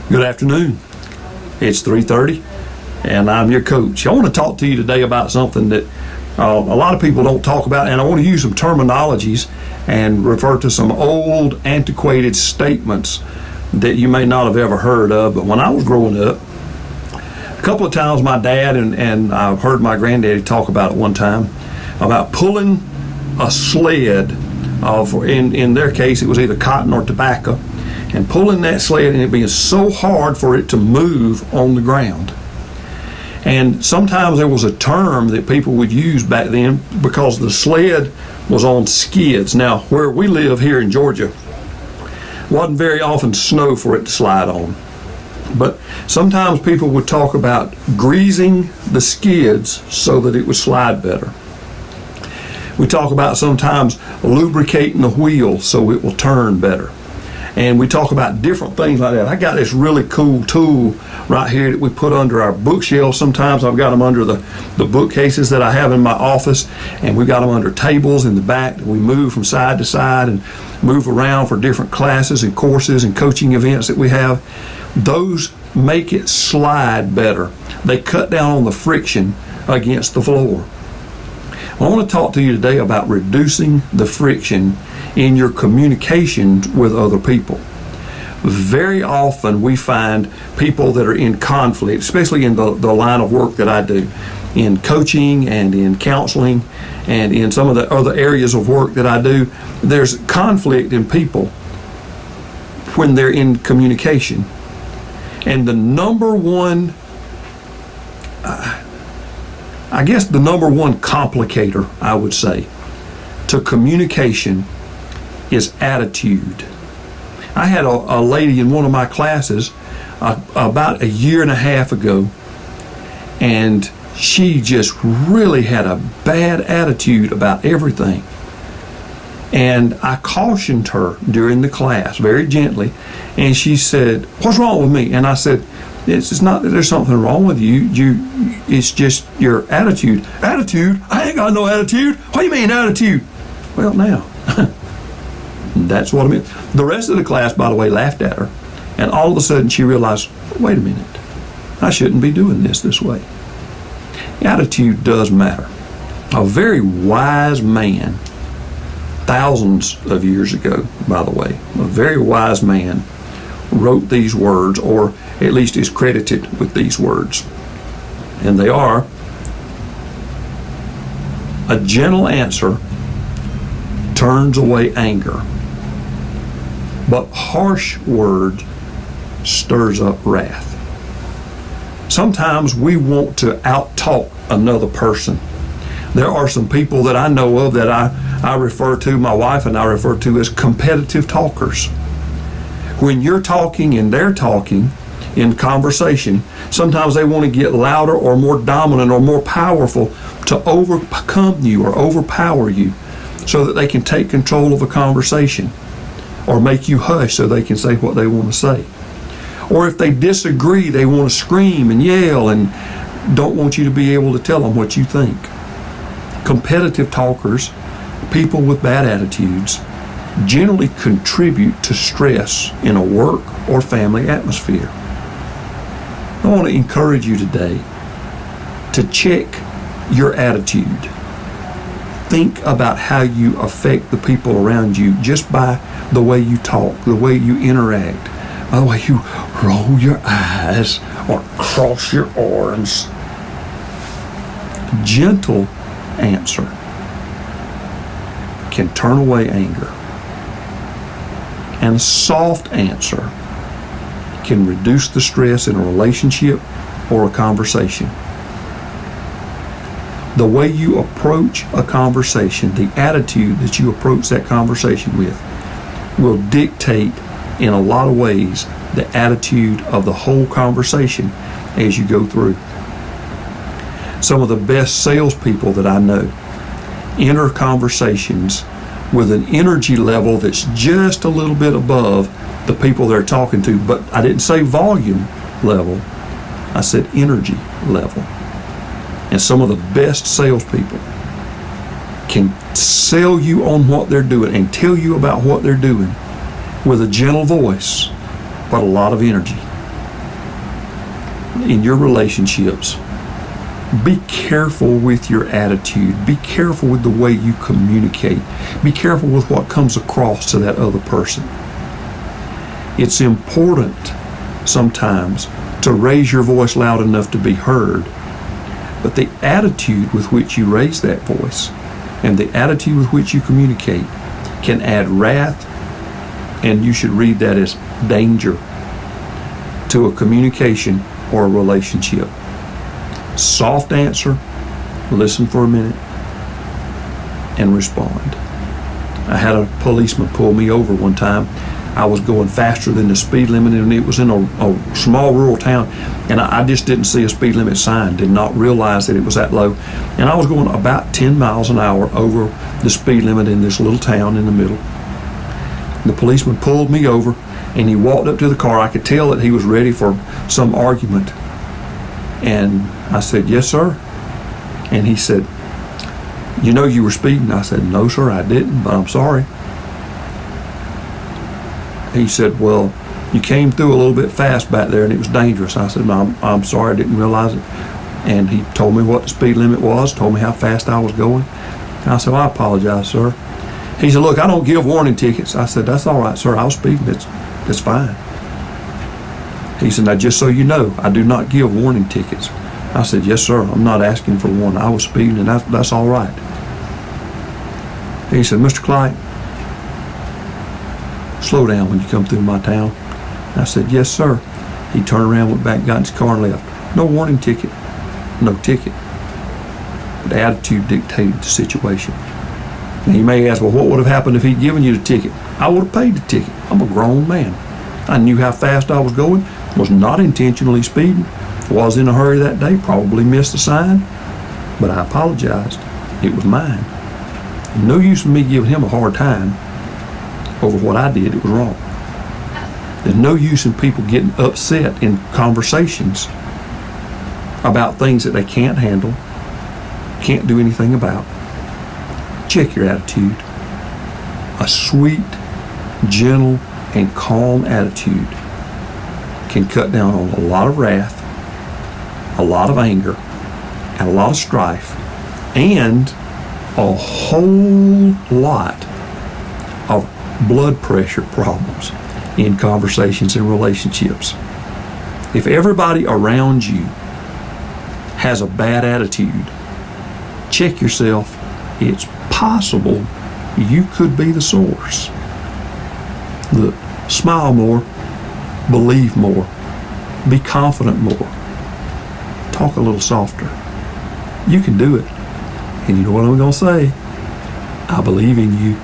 Good afternoon. It's 3:30, and I'm your coach. I want to talk to you today about something that a lot of people don't talk about, and I want to use some terminologies and refer to some old, antiquated statements that you may not have ever heard of. But when I was growing up, a couple of times my dad and I've heard my granddaddy talk about it one time, about pulling a sled, in their case it was either cotton or tobacco, and pulling that sled and it being so hard for it to move on the ground. And sometimes there was a term that people would use back then because the sled was on skids. Now, where we live here in Georgia, wasn't very often snow for it to slide on. But sometimes people would talk about greasing the skids so that it would slide better. We talk about sometimes lubricating the wheel so it will turn better. And we talk about different things like that. I got this really cool tool right here that we put under our bookshelves. Sometimes I've got them under the bookcases that I have in my office, and we've got them under tables in the back that we move from side to side and move around for different classes and courses and coaching events that we have. Those make it slide better. They cut down on the friction against the floor. I want to talk to you today about reducing the friction in your communication with other people. Very often we find people that are in conflict, especially in the line of work that I do, in coaching and in counseling and in some of the other areas of work that I do. There's conflict in people when they're in communication. And the number one, the number one complicator, I would say, to communication is attitude. I had a lady in one of my classes about a year and a half ago, and she just really had a bad attitude about everything. And I cautioned her during the class very gently, and she said, "What's wrong with me?" And I said, it's not that there's something wrong with you. It's just your attitude. Attitude? I ain't got no attitude. What do you mean attitude? Well, now, that's what I mean. The rest of the class, by the way, laughed at her. And all of a sudden she realized, wait a minute, I shouldn't be doing this way. Attitude does matter. A very wise man, thousands of years ago, by the way, a very wise man wrote these words, or at least is credited with these words. And they are, a gentle answer turns away anger, but harsh words stirs up wrath. Sometimes we want to out-talk another person. There are some people that I know of that I refer to, my wife and I refer to as competitive talkers. When you're talking and they're talking in conversation, sometimes they want to get louder or more dominant or more powerful to overcome you or overpower you so that they can take control of a conversation, or make you hush so they can say what they want to say. Or if they disagree, they want to scream and yell and don't want you to be able to tell them what you think. Competitive talkers, people with bad attitudes, generally contribute to stress in a work or family atmosphere. I want to encourage you today to check your attitude. Think about how you affect the people around you just by the way you talk, the way you interact, by the way you roll your eyes or cross your arms. Gentle answer can turn away anger, and a soft answer can reduce the stress in a relationship or a conversation. The way you approach a conversation, the attitude that you approach that conversation with, will dictate in a lot of ways the attitude of the whole conversation as you go through. Some of the best salespeople that I know enter conversations with an energy level that's just a little bit above the people they're talking to. But I didn't say volume level, I said energy level. And some of the best salespeople can sell you on what they're doing and tell you about what they're doing with a gentle voice, but a lot of energy. in your relationships, be careful with your attitude. Be careful with the way you communicate. Be careful with what comes across to that other person. It's important sometimes to raise your voice loud enough to be heard, but the attitude with which you raise that voice and the attitude with which you communicate can add wrath, and you should read that as danger to a communication or a relationship. Soft answer, listen for a minute, and respond. I had a policeman pull me over one time. I was going faster than the speed limit, and it was in a small rural town, and I just didn't see a speed limit sign, did not realize that it was that low. And I was going about 10 miles an hour over the speed limit in this little town in the middle. The policeman pulled me over, and he walked up to the car. I could tell that he was ready for some argument. And I said, "Yes, sir." And he said, "You know you were speeding?" I said, "No, sir, I didn't, but I'm sorry." He said, "Well, you came through a little bit fast back there and it was dangerous." I said, I'm sorry, I didn't realize it." And he told me what the speed limit was, told me how fast I was going. And I said, "Well, I apologize, sir." He said, "Look, I don't give warning tickets." I said, "That's all right, sir. I was speeding. It's fine." He said, "Now, just so you know, I do not give warning tickets." I said, "Yes, sir. I'm not asking for one. I was speeding, and that's all right." He said, "Mr. Clyde, slow down when you come through my town." I said, "Yes, sir." He turned around, went back, got in his car, and left. No warning ticket, no ticket. But attitude dictated the situation. Now, you may ask, well, what would have happened if he'd given you the ticket? I would have paid the ticket. I'm a grown man. I knew how fast I was going, was not intentionally speeding, was in a hurry that day, probably missed a sign, but I apologized. It was mine. And no use in me giving him a hard time over what I did. It was wrong. There's no use in people getting upset in conversations about things that they can't handle, can't do anything about. Check your attitude. A sweet, gentle, and calm attitude can cut down on a lot of wrath, a lot of anger, and a lot of strife, and a whole lot of blood pressure problems in conversations and relationships. If everybody around you has a bad attitude, check yourself. It's possible you could be the source. Look, smile more, believe more, be confident more, talk a little softer. You can do it. And you know what I'm going to say? I believe in you.